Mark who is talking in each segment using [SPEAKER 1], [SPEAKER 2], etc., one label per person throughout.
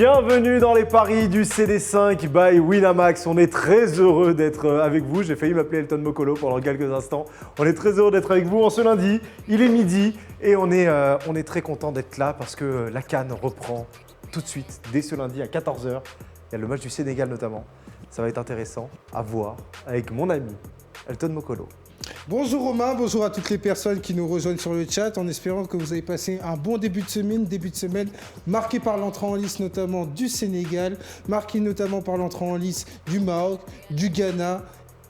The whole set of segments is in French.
[SPEAKER 1] Bienvenue dans les paris du CD5 by Winamax. On est très heureux d'être avec vous. J'ai failli m'appeler Elton Mokolo pendant quelques instants. On est très heureux d'être avec vous en ce lundi. Il est midi et on est très content d'être là parce que la CAN reprend tout de suite dès ce lundi à 14h. Il y a le match du Sénégal notamment. Ça va être intéressant à voir avec mon ami Elton Mokolo.
[SPEAKER 2] Bonjour Romain, bonjour à toutes les personnes qui nous rejoignent sur le chat en espérant que vous avez passé un bon début de semaine marqué par l'entrée en lice notamment du Sénégal, marqué notamment par l'entrée en lice du Maroc, du Ghana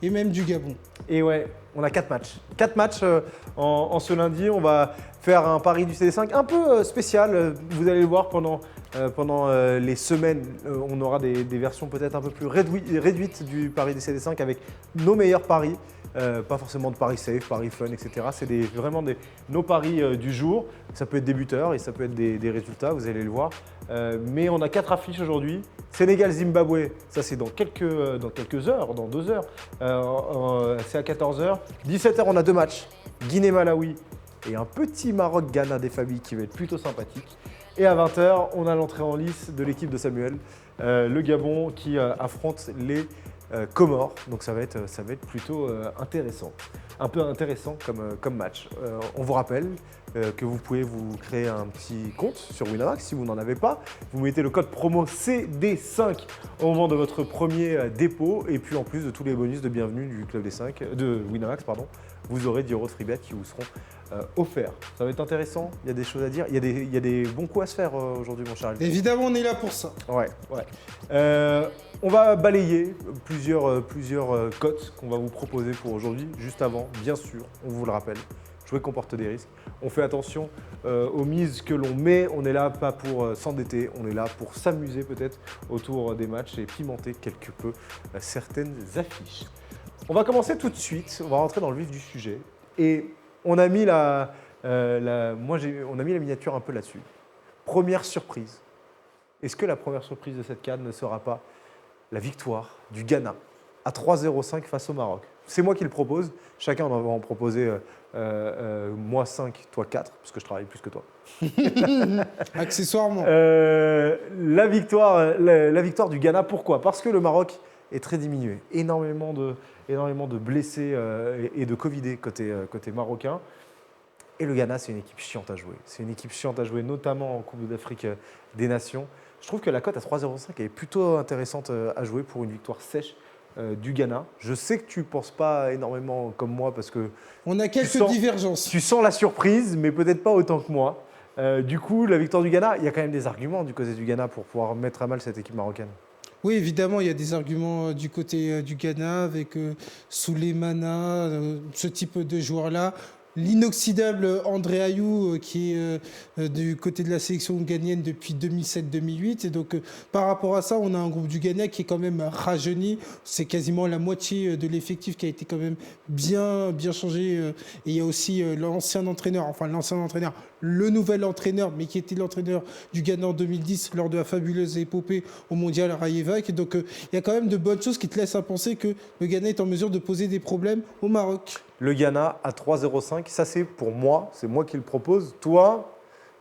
[SPEAKER 2] et même du Gabon.
[SPEAKER 1] Et ouais, on a 4 matchs. 4 matchs en ce lundi. On va faire un pari du CD5 un peu spécial. Vous allez le voir pendant les semaines. On aura des versions peut-être un peu plus réduites du pari du CD5 avec nos meilleurs paris. Pas forcément de paris safe, paris fun, etc. C'est vraiment nos paris du jour. Ça peut être des buteurs et ça peut être des résultats, vous allez le voir. Mais on a 4 affiches aujourd'hui. Sénégal-Zimbabwe, ça c'est dans quelques heures, dans 2 heures. C'est à 14h. 17h, on a 2 matchs. Guinée-Malawi et un petit Maroc-Ghana des familles qui va être plutôt sympathique. Et à 20h, on a l'entrée en lice de l'équipe de Samuel, le Gabon qui affronte les Comores, donc ça va être plutôt intéressant, un peu intéressant comme match. On vous rappelle que vous pouvez vous créer un petit compte sur Winamax si vous n'en avez pas. Vous mettez le code promo CD5 au moment de votre premier dépôt et puis en plus de tous les bonus de bienvenue du club des 5, de Winamax, vous aurez 10 € de free bet qui vous seront offerts. Ça va être intéressant, il y a des choses à dire, il y a des bons coups à se faire aujourd'hui mon cher.
[SPEAKER 2] Évidemment, on est là pour ça.
[SPEAKER 1] Ouais. On va balayer plusieurs cotes qu'on va vous proposer pour aujourd'hui. Juste avant, bien sûr, on vous le rappelle, jouer comporte des risques. On fait attention aux mises que l'on met. On est là pas pour s'endetter, on est là pour s'amuser peut-être autour des matchs et pimenter quelque peu certaines affiches. On va commencer tout de suite, on va rentrer dans le vif du sujet. Et on a mis on a mis la miniature un peu là-dessus. Première surprise. Est-ce que la première surprise de cette CAN ne sera pas la victoire du Ghana à 3,05 face au Maroc? C'est moi qui le propose. Chacun va en proposer moi 5, toi 4, parce que je travaille plus que toi.
[SPEAKER 2] Accessoirement.
[SPEAKER 1] La victoire du Ghana, pourquoi? Parce que le Maroc est très diminué. Énormément de blessés et de Covidés côté marocain. Et le Ghana, c'est une équipe chiante à jouer. C'est une équipe chiante à jouer, notamment en Coupe d'Afrique des Nations. Je trouve que la cote à 3,05 est plutôt intéressante à jouer pour une victoire sèche du Ghana. Je sais que tu ne penses pas énormément comme moi parce que
[SPEAKER 2] on a quelques divergences.
[SPEAKER 1] Tu sens la surprise, mais peut-être pas autant que moi. Du coup, la victoire du Ghana, il y a quand même des arguments du côté du Ghana pour pouvoir mettre à mal cette équipe marocaine.
[SPEAKER 2] Oui, évidemment, il y a des arguments du côté du Ghana avec Souleymana, ce type de joueur-là. L'inoxydable André Ayew qui est du côté de la sélection ghanéenne depuis 2007-2008. Et donc, par rapport à ça, on a un groupe du Ghana qui est quand même rajeuni. C'est quasiment la moitié de l'effectif qui a été quand même bien changé. Et il y a aussi l'ancien entraîneur, le nouvel entraîneur, mais qui était l'entraîneur du Ghana en 2010 lors de la fabuleuse épopée au Mondial à Rayevac. Et donc, il y a quand même de bonnes choses qui te laissent à penser que le Ghana est en mesure de poser des problèmes au Maroc.
[SPEAKER 1] Le Ghana à 3,05, ça c'est pour moi, c'est moi qui le propose. Toi,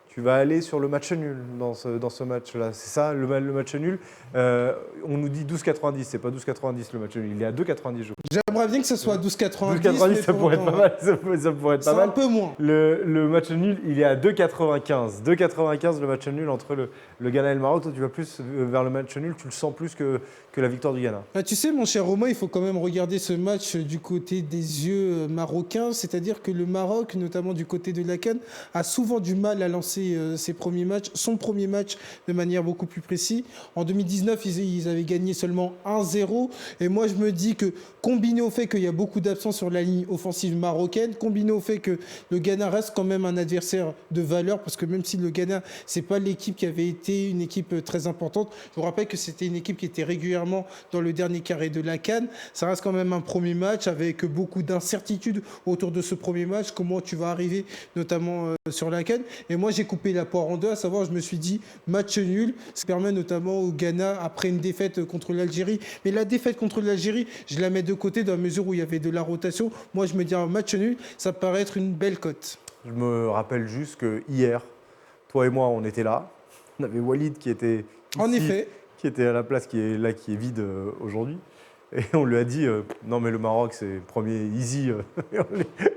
[SPEAKER 1] tu vas aller sur le match nul dans ce match-là. C'est ça, le match nul. On nous dit 12,90, c'est pas 12,90 le match nul, il est à 2,90 jours.
[SPEAKER 2] J'aimerais bien que ce soit 12,90.
[SPEAKER 1] 12,90, ça pourrait être pas mal. Ça pourrait être pas mal.
[SPEAKER 2] Un peu moins.
[SPEAKER 1] Le match nul, il est à 2,95. 2,95 le match nul entre le Ghana et le Maroc. Toi, tu vas plus vers le match nul, tu le sens plus que la victoire du Ghana.
[SPEAKER 2] Tu sais, mon cher Romain, il faut quand même regarder ce match du côté des yeux marocains. C'est-à-dire que le Maroc, notamment du côté de la CAN, a souvent du mal à lancer ses premiers matchs. Son premier match de manière beaucoup plus précise. En 2019, ils avaient gagné seulement 1-0. Et moi, je me dis que combiné au fait qu'il y a beaucoup d'absents sur la ligne offensive marocaine, combiné au fait que le Ghana reste quand même un adversaire de valeur, parce que même si le Ghana, c'est pas l'équipe qui avait été une équipe très importante, je vous rappelle que c'était une équipe qui était régulièrement dans le dernier carré de la CAN. Ça reste quand même un premier match avec beaucoup d'incertitudes autour de ce premier match. Comment tu vas arriver, notamment sur la CAN. Et moi, j'ai coupé la poire en deux, à savoir, je me suis dit, match nul. Ça permet notamment au Ghana, après une défaite contre l'Algérie. Mais la défaite contre l'Algérie, je la mets de côté dans la mesure où il y avait de la rotation. Moi, je me dis un match nul, ça paraît être une belle cote.
[SPEAKER 1] Je me rappelle juste que hier, toi et moi, on était là. On avait Walid qui était
[SPEAKER 2] En effet.
[SPEAKER 1] qui était à la place qui est vide aujourd'hui. Et on lui a dit non mais le Maroc c'est premier easy,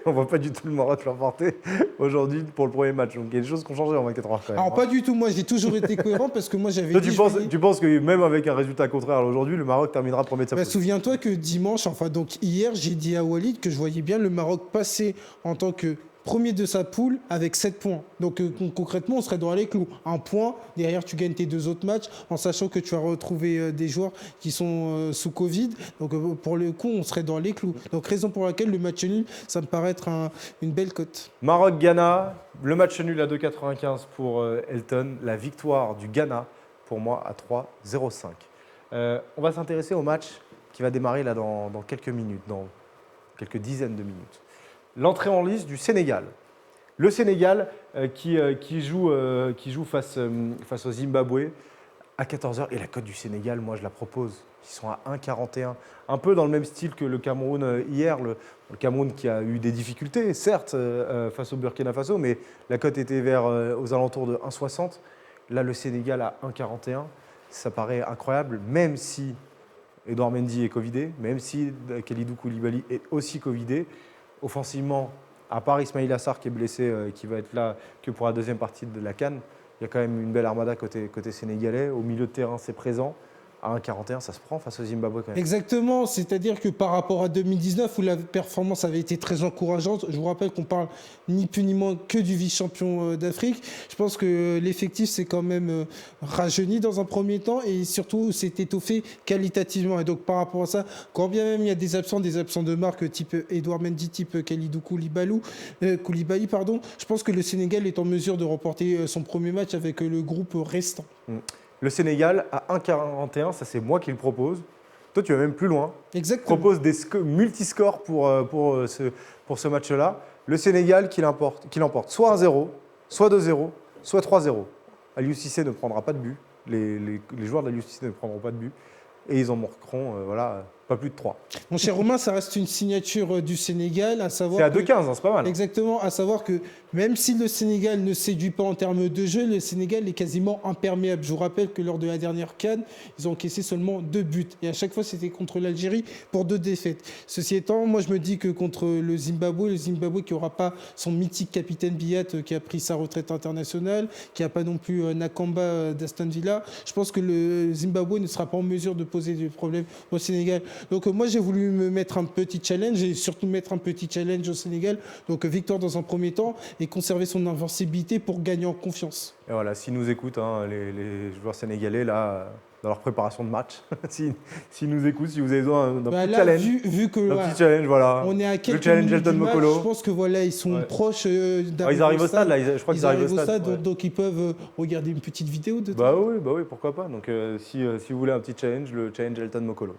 [SPEAKER 1] on ne voit pas du tout le Maroc l'emporter aujourd'hui pour le premier match. Donc il y a des choses qui ont changé en 24 heures quand même.
[SPEAKER 2] Alors pas du tout, moi j'ai toujours été cohérent parce que moi j'avais dit...
[SPEAKER 1] Tu penses que même avec un résultat contraire aujourd'hui, le Maroc terminera premier de sa poule?
[SPEAKER 2] Souviens-toi que dimanche, enfin donc hier, j'ai dit à Walid que je voyais bien le Maroc passer en tant que premier de sa poule avec 7 points. Donc concrètement, on serait dans les clous. Un point, derrière tu gagnes tes 2 autres matchs en sachant que tu as retrouvé des joueurs qui sont sous Covid. Donc pour le coup, on serait dans les clous. Donc raison pour laquelle le match nul, ça me paraît être une belle cote.
[SPEAKER 1] Maroc-Ghana, le match nul à 2,95 pour Elton. La victoire du Ghana, pour moi, à 3,05. On va s'intéresser au match qui va démarrer là dans quelques minutes, dans quelques dizaines de minutes. L'entrée en lice du Sénégal. Le Sénégal qui joue face au Zimbabwe à 14h. Et la cote du Sénégal, moi je la propose. Ils sont à 1,41. Un peu dans le même style que le Cameroun hier. Le Cameroun qui a eu des difficultés, certes, face au Burkina Faso, mais la cote était aux alentours de 1,60. Là, le Sénégal à 1,41. Ça paraît incroyable, même si Edouard Mendy est covidé, même si Kalidou Koulibaly est aussi covidé. Offensivement, à part Ismaïl Assar qui est blessé, qui va être là que pour la deuxième partie de la CAN, il y a quand même une belle armada côté sénégalais. Au milieu de terrain, c'est présent. À 1,41, ça se prend face au Zimbabwe quand même.
[SPEAKER 2] Exactement, c'est-à-dire que par rapport à 2019 où la performance avait été très encourageante, je vous rappelle qu'on parle ni plus ni moins que du vice-champion d'Afrique. Je pense que l'effectif s'est quand même rajeuni dans un premier temps et surtout s'est étoffé qualitativement. Et donc par rapport à ça, quand bien même il y a des absents de marque type Edouard Mendy, type Kalidou Koulibaly, je pense que le Sénégal est en mesure de remporter son premier match avec le groupe restant.
[SPEAKER 1] Le Sénégal à 1,41, ça c'est moi qui le propose. Toi, tu vas même plus loin.
[SPEAKER 2] Exactement.
[SPEAKER 1] Tu proposes des multiscores pour ce match-là. Le Sénégal qui l'emporte soit 1-0, soit 2-0, soit 3-0. Aliou Cissé ne prendra pas de but. Les joueurs d'Aliou Cissé ne prendront pas de but. Et ils en marqueront pas plus de 3.
[SPEAKER 2] Mon cher Romain, ça reste une signature du Sénégal.
[SPEAKER 1] C'est à 2,15, c'est pas mal.
[SPEAKER 2] Exactement, à savoir que même si le Sénégal ne séduit pas en termes de jeu, le Sénégal est quasiment imperméable. Je vous rappelle que lors de la dernière CAN, ils ont encaissé seulement 2 buts. Et à chaque fois, c'était contre l'Algérie pour 2 défaites. Ceci étant, moi je me dis que contre le Zimbabwe qui n'aura pas son mythique capitaine Biat qui a pris sa retraite internationale, qui n'a pas non plus Nakamba d'Aston Villa, je pense que le Zimbabwe ne sera pas en mesure de poser des problèmes au Sénégal. Donc moi j'ai voulu me mettre un petit challenge et surtout mettre un petit challenge au Sénégal. Donc victoire dans un premier temps et conserver son invincibilité pour gagner en confiance.
[SPEAKER 1] Et voilà, s'ils nous écoutent, les joueurs sénégalais là, dans leur préparation de match, s'ils nous écoutent, si vous avez besoin d'un petit challenge,
[SPEAKER 2] vu que
[SPEAKER 1] petit challenge, voilà.
[SPEAKER 2] On est à quelques
[SPEAKER 1] le challenge
[SPEAKER 2] minutes
[SPEAKER 1] Elton
[SPEAKER 2] du match,
[SPEAKER 1] Mokolo.
[SPEAKER 2] je pense que voilà, ils sont proches d'arriver
[SPEAKER 1] ils arrivent au stade là, je crois qu'ils arrivent au stade.
[SPEAKER 2] Ouais. Donc ils peuvent regarder une petite vidéo de
[SPEAKER 1] oui, pourquoi pas. Donc si vous voulez un petit challenge, le challenge Elton Mokolo.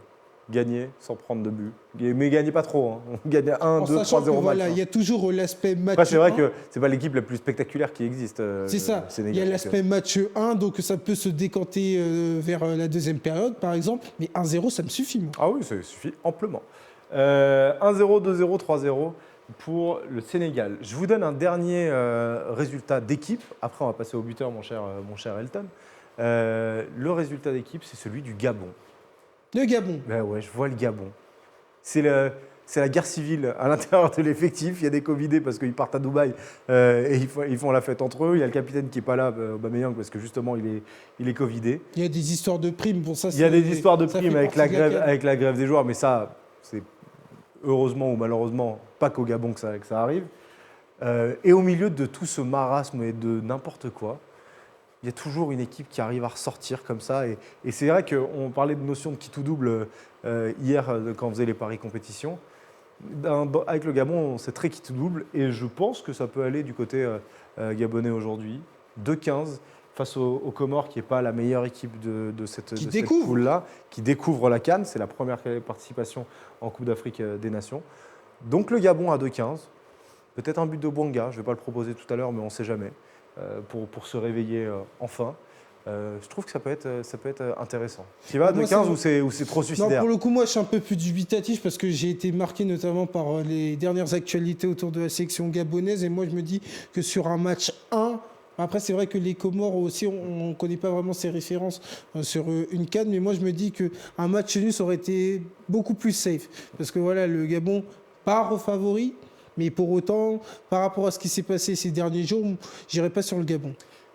[SPEAKER 1] Gagner sans prendre de but. Mais gagnez pas trop. Hein. On gagne 1, 2, 3-0 match.
[SPEAKER 2] Il y a toujours l'aspect match 1.
[SPEAKER 1] Après, c'est vrai que c'est pas l'équipe la plus spectaculaire qui existe.
[SPEAKER 2] C'est ça.
[SPEAKER 1] Sénégal,
[SPEAKER 2] il y a l'aspect match 1, donc ça peut se décanter vers la deuxième période, par exemple. Mais 1-0, ça me suffit. Moi.
[SPEAKER 1] Ah oui, ça suffit amplement. 1-0, 2-0, 3-0 pour le Sénégal. Je vous donne un dernier résultat d'équipe. Après, on va passer au buteur, mon cher Elton. Le résultat d'équipe, c'est celui du Gabon.
[SPEAKER 2] Le Gabon.
[SPEAKER 1] Ben ouais, je vois le Gabon. C'est la guerre civile à l'intérieur de l'effectif. Il y a des Covidés parce qu'ils partent à Dubaï et ils font la fête entre eux. Il y a le capitaine qui n'est pas là, Aubameyang, parce que justement, il est Covidé.
[SPEAKER 2] Il y a des histoires de primes. Bon, ça,
[SPEAKER 1] il y a des histoires de primes avec la grève des joueurs, mais ça, c'est heureusement ou malheureusement pas qu'au Gabon que ça arrive. Et au milieu de tout ce marasme et de n'importe quoi, il y a toujours une équipe qui arrive à ressortir comme ça. Et c'est vrai qu'on parlait de notion de qui tout double hier quand on faisait les paris compétition. Avec le Gabon, c'est très qui tout double. Et je pense que ça peut aller du côté gabonais aujourd'hui. 2-15 face aux Comores, qui n'est pas la meilleure équipe de cette poule-là, qui découvre la CAN. C'est la première participation en Coupe d'Afrique des Nations. Donc le Gabon à 2-15. Peut-être un but de Bouanga. Je ne vais pas le proposer tout à l'heure, mais on ne sait jamais. Pour se réveiller enfin. Je trouve que ça peut être intéressant. Tu vas à 2-15 ou c'est trop suicidaire?
[SPEAKER 2] Non, pour le coup, moi, je suis un peu plus dubitatif parce que j'ai été marqué notamment par les dernières actualités autour de la sélection gabonaise. Et moi, je me dis que sur un match 1, Après, c'est vrai que les Comores aussi, on ne connaît pas vraiment ses références sur une CAN, mais moi je me dis qu'un match nul, ça aurait été beaucoup plus safe. Parce que voilà, le Gabon part au favori, mais pour autant, par rapport à ce qui s'est passé ces derniers jours, j'irai pas sur le Gabon.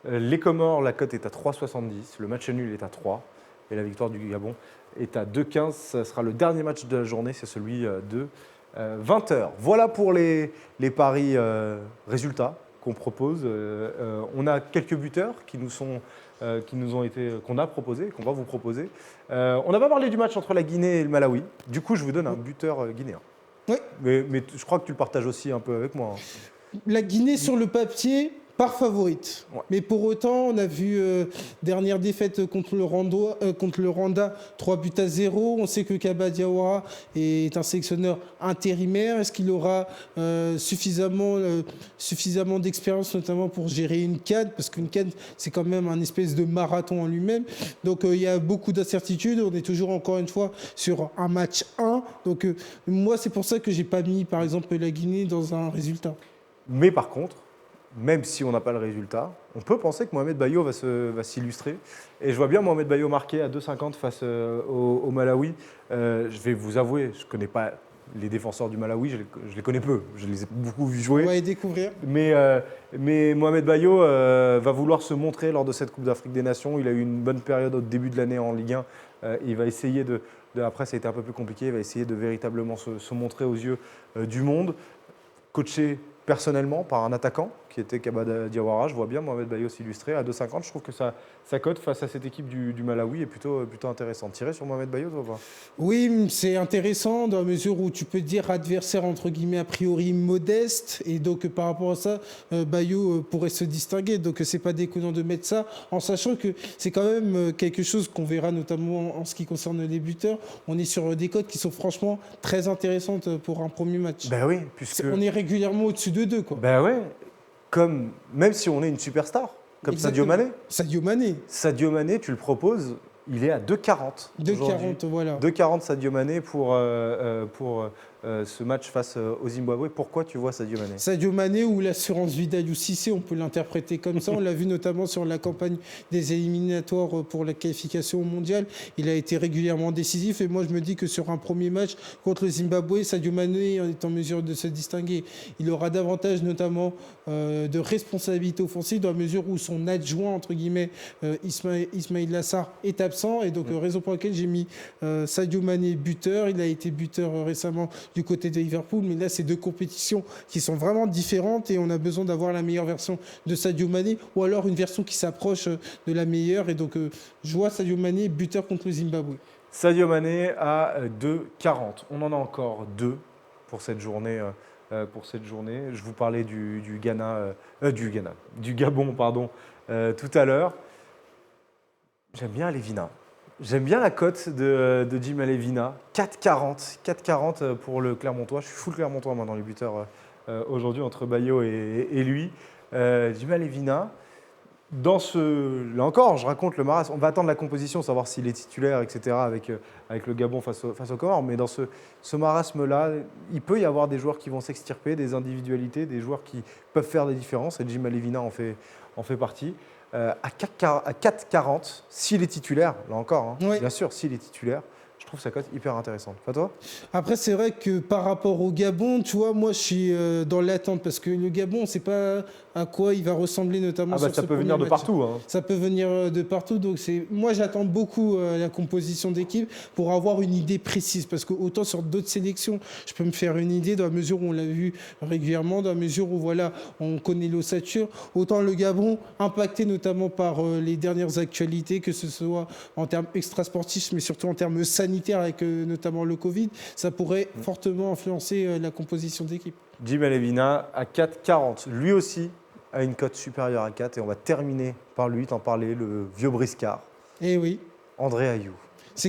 [SPEAKER 1] Les Comores, la cote est à 3,70, le match nul est à 3, et la victoire du Gabon est à 2,15. Ça sera le dernier match de la journée, c'est celui de 20h. Voilà pour les paris résultats qu'on propose. On a quelques buteurs qu'on a proposés, qu'on va vous proposer. On n'a pas parlé du match entre la Guinée et le Malawi. Du coup, je vous donne un buteur guinéen.
[SPEAKER 2] Oui.
[SPEAKER 1] Mais je crois que tu le partages aussi un peu avec moi.
[SPEAKER 2] La Guinée, sur le papier, part favorite.
[SPEAKER 1] Ouais.
[SPEAKER 2] Mais pour autant, on a vu dernière défaite contre le Rwanda, 3-0. On sait que Kaba Diawara est un sélectionneur intérimaire. Est-ce qu'il aura suffisamment d'expérience, notamment pour gérer une CAN? Parce qu'une CAN, c'est quand même un espèce de marathon en lui-même. Donc il y a beaucoup d'incertitudes. On est toujours, encore une fois, sur un match 1. Donc moi, c'est pour ça que j'ai pas mis, par exemple, la Guinée dans un résultat.
[SPEAKER 1] Mais par contre, même si on n'a pas le résultat, on peut penser que Mohamed Bayo va s'illustrer. Et je vois bien Mohamed Bayo marqué à 2,50 face au Malawi. Je vais vous avouer, je ne connais pas les défenseurs du Malawi, je les connais peu. Je les ai beaucoup vus jouer.
[SPEAKER 2] On va y découvrir.
[SPEAKER 1] Mais Mohamed Bayo va vouloir se montrer lors de cette Coupe d'Afrique des Nations. Il a eu une bonne période au début de l'année en Ligue 1. Il va essayer après, ça a été un peu plus compliqué. Il va essayer de véritablement se montrer aux yeux du monde. Coaché personnellement par un attaquant qui était Kaba Diawara. Je vois bien Mohamed Bayo s'illustrer à 2,50. Je trouve que sa cote face à cette équipe du Malawi est plutôt intéressante. Tirer sur Mohamed Bayo, toi pas?
[SPEAKER 2] Oui, c'est intéressant dans la mesure où tu peux dire adversaire entre guillemets a priori modeste, et donc par rapport à ça, Bayo pourrait se distinguer. Donc c'est pas déconnant de mettre ça, en sachant que c'est quand même quelque chose qu'on verra notamment en ce qui concerne les buteurs. On est sur des cotes qui sont franchement très intéressantes pour un premier match.
[SPEAKER 1] Ben oui, puisque
[SPEAKER 2] on est régulièrement au-dessus de 2, quoi.
[SPEAKER 1] Ben ouais, même si on est une superstar, comme
[SPEAKER 2] Exactement.
[SPEAKER 1] Sadio Mané. Sadio Mané, tu le proposes, il est à 2,40.
[SPEAKER 2] 2,40, voilà.
[SPEAKER 1] 2,40 Sadio Mané pour ce match face au Zimbabwe. Pourquoi tu vois Sadio Mané?
[SPEAKER 2] Sadio Mané ou l'assurance vie d'Aliou Cissé, on peut l'interpréter comme ça. On l'a vu notamment sur la campagne des éliminatoires pour la qualification au mondial. Il a été régulièrement décisif, et moi je me dis que sur un premier match contre le Zimbabwe, Sadio Mané est en mesure de se distinguer. Il aura davantage notamment de responsabilité offensive dans la mesure où son adjoint, entre guillemets, Ismaïl Lassar, est absent, et donc raison pour laquelle j'ai mis Sadio Mané buteur. Il a été buteur récemment du côté de Liverpool, mais là c'est deux compétitions qui sont vraiment différentes, et on a besoin d'avoir la meilleure version de Sadio Mané, ou alors une version qui s'approche de la meilleure, et donc je vois Sadio Mané buteur contre le Zimbabwe.
[SPEAKER 1] Sadio Mané à 2,40. On en a encore deux pour cette journée. Je vous parlais du Gabon, pardon, tout à l'heure. J'aime bien Alevina. J'aime bien la cote de Jim Alevina. 4,40 pour le Clermontois. Je suis full Clermontois moi dans les buteurs aujourd'hui entre Bayo et lui. Jim Alevina. Là encore, je raconte le marasme. On va attendre la composition, savoir s'il est titulaire, etc. avec le Gabon face au Comores. Mais dans ce marasme-là, il peut y avoir des joueurs qui vont s'extirper, des individualités, des joueurs qui peuvent faire des différences. Et Jim Alevina en fait partie. À 4,40, s'il est titulaire, là encore, hein,
[SPEAKER 2] oui.
[SPEAKER 1] Bien sûr, s'il est titulaire, je trouve sa cote hyper intéressante. Pas toi?
[SPEAKER 2] Après, c'est vrai que par rapport au Gabon, tu vois, moi je suis dans l'attente, parce que le Gabon, on ne sait pas à quoi il va ressembler, notamment sur
[SPEAKER 1] ça peut venir de partout. Hein.
[SPEAKER 2] Ça peut venir de partout. Donc moi, j'attends beaucoup la composition d'équipe pour avoir une idée précise, parce que autant sur d'autres sélections, je peux me faire une idée dans la mesure où on l'a vu régulièrement, dans la mesure où voilà, on connaît l'ossature. Autant le Gabon, impacté notamment par les dernières actualités, que ce soit en termes extrasportifs, mais surtout en termes sanitaires, avec notamment le Covid, ça pourrait fortement influencer la composition d'équipe.
[SPEAKER 1] Jim Alevina à 4,40. Lui aussi a une cote supérieure à 4. Et on va terminer par lui, t'en parlais, le vieux briscard.
[SPEAKER 2] Eh oui.
[SPEAKER 1] André Ayew.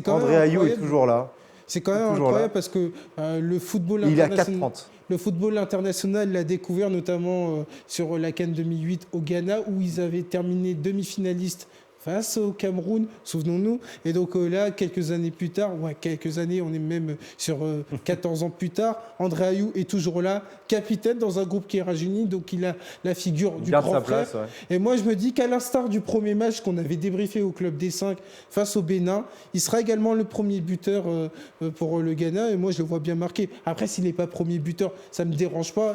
[SPEAKER 2] André
[SPEAKER 1] Ayew est toujours là.
[SPEAKER 2] C'est quand même incroyable parce que le football
[SPEAKER 1] international... Il est à 4,30.
[SPEAKER 2] Le football international l'a découvert notamment sur la CAN 2008 au Ghana, où ils avaient terminé demi-finalistes face au Cameroun, souvenons-nous. Et donc là, quelques années plus tard, quelques années, on est même sur 14 ans plus tard, André Ayew est toujours là, capitaine dans un groupe qui est rajeuni, donc il a la figure du
[SPEAKER 1] garde
[SPEAKER 2] grand
[SPEAKER 1] sa
[SPEAKER 2] frère.
[SPEAKER 1] place, ouais.
[SPEAKER 2] Et moi, je me dis qu'à l'instar du premier match qu'on avait débriefé au Club des 5 face au Bénin, il sera également le premier buteur pour le Ghana. Et moi, je le vois bien marqué. Après, s'il n'est pas premier buteur, ça ne me dérange pas.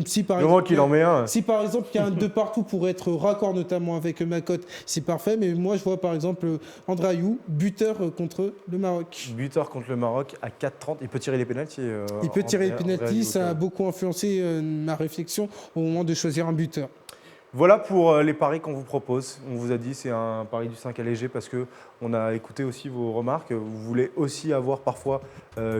[SPEAKER 2] Si par
[SPEAKER 1] Le moment
[SPEAKER 2] exemple,
[SPEAKER 1] qu'il en met un.
[SPEAKER 2] si par exemple il y a un de partout pour être raccord notamment avec Macotte, c'est parfait. Mais moi je vois par exemple André Ayew, buteur contre le Maroc.
[SPEAKER 1] Buteur contre le Maroc à 4,30. Il peut tirer les pénaltys.
[SPEAKER 2] Il peut tirer les
[SPEAKER 1] André
[SPEAKER 2] pénaltys,
[SPEAKER 1] Ayew,
[SPEAKER 2] ça a beaucoup influencé ma réflexion au moment de choisir un buteur.
[SPEAKER 1] Voilà pour les paris qu'on vous propose. On vous a dit c'est un pari du 5 allégé parce qu'on a écouté aussi vos remarques. Vous voulez aussi avoir parfois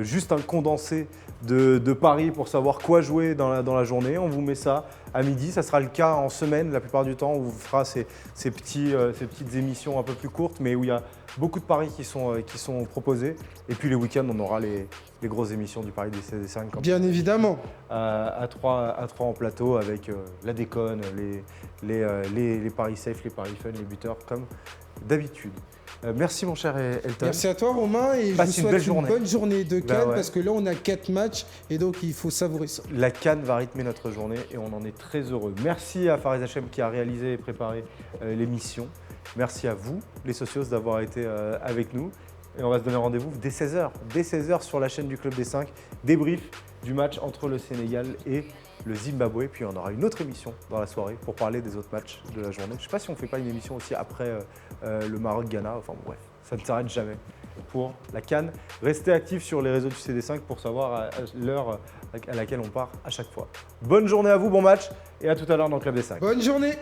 [SPEAKER 1] juste un condensé de paris pour savoir quoi jouer dans la journée. On vous met ça à midi. Ça sera le cas en semaine la plupart du temps. On vous fera ces petites émissions un peu plus courtes mais où il y a beaucoup de paris qui sont proposés. Et puis les week-ends, on aura les grosses émissions du pari des 5.
[SPEAKER 2] Bien évidemment.
[SPEAKER 1] À 3 en plateau avec la déconne, les paris safe, les paris fun, les buteurs comme d'habitude. Merci mon cher Elton.
[SPEAKER 2] Merci à toi Romain et
[SPEAKER 1] Passe
[SPEAKER 2] je vous souhaite une bonne journée de
[SPEAKER 1] Bah
[SPEAKER 2] CAN
[SPEAKER 1] ouais.
[SPEAKER 2] parce que là on a 4 matchs et donc il faut savourer ça.
[SPEAKER 1] La CAN va rythmer notre journée et on en est très heureux. Merci à Farid Hachem qui a réalisé et préparé l'émission. Merci à vous, les socios, d'avoir été avec nous. Et on va se donner rendez-vous dès 16h. Dès 16h sur la chaîne du Club des 5. Débrief du match entre le Sénégal et le Zimbabwe. Puis on aura une autre émission dans la soirée pour parler des autres matchs de la journée. Je ne sais pas si on ne fait pas une émission aussi après le Maroc-Ghana. Enfin bref, ça ne s'arrête jamais pour la CAN. Restez actifs sur les réseaux du CD5 pour savoir l'heure à laquelle on part à chaque fois. Bonne journée à vous, bon match et à tout à l'heure dans le Club des 5.
[SPEAKER 2] Bonne journée.